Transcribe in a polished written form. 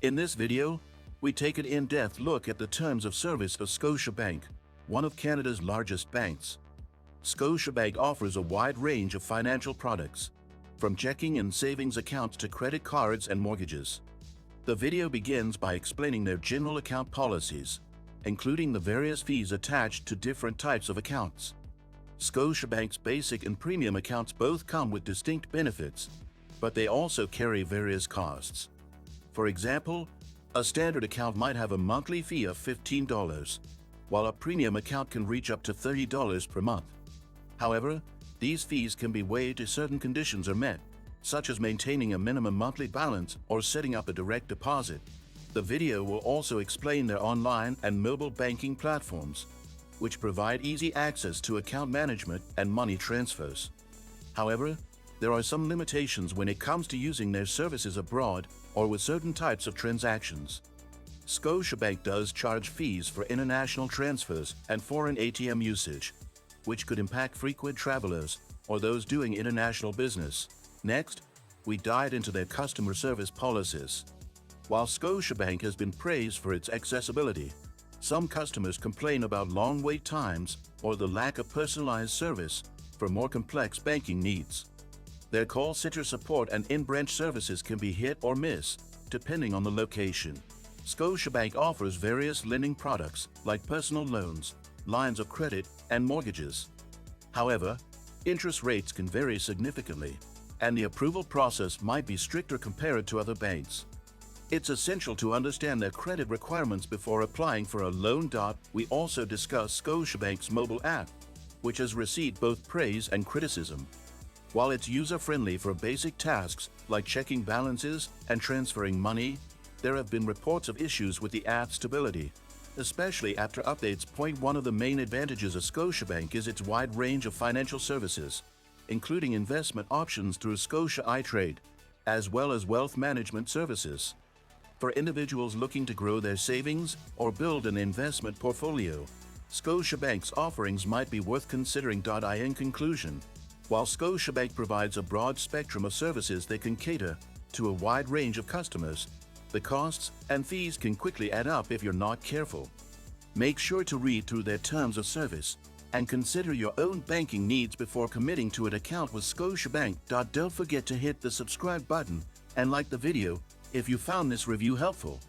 In this video, we take an in-depth look at the terms of service of Scotiabank, one of Canada's largest banks. Scotiabank offers a wide range of financial products, from checking and savings accounts to credit cards and mortgages. The video begins by explaining their general account policies, including the various fees attached to different types of accounts. Scotiabank's basic and premium accounts both come with distinct benefits, but they also carry various costs. For example, a standard account might have a monthly fee of $15, while a premium account can reach up to $30 per month. However, these fees can be waived if certain conditions are met, such as maintaining a minimum monthly balance or setting up a direct deposit. The video will also explain their online and mobile banking platforms, which provide easy access to account management and money transfers. However, there are some limitations when it comes to using their services abroad or with certain types of transactions. Scotiabank does charge fees for international transfers and foreign ATM usage, which could impact frequent travelers or those doing international business. Next, we dive into their customer service policies. While Scotiabank has been praised for its accessibility, some customers complain about long wait times or the lack of personalized service for more complex banking needs. Their call center support and in-branch services can be hit or miss, depending on the location. Scotiabank offers various lending products like personal loans, lines of credit, and mortgages. However, interest rates can vary significantly, and the approval process might be stricter compared to other banks. It's essential to understand their credit requirements before applying for a loan. We also discuss Scotiabank's mobile app, which has received both praise and criticism. While it's user-friendly for basic tasks like checking balances and transferring money, there have been reports of issues with the app's stability, especially after updates. One of the main advantages of Scotiabank is its wide range of financial services, including investment options through Scotia iTrade, as well as wealth management services. For individuals looking to grow their savings or build an investment portfolio, Scotiabank's offerings might be worth considering. In conclusion, while Scotiabank provides a broad spectrum of services that can cater to a wide range of customers, the costs and fees can quickly add up if you're not careful. Make sure to read through their terms of service and consider your own banking needs before committing to an account with Scotiabank. Don't forget to hit the subscribe button and like the video if you found this review helpful.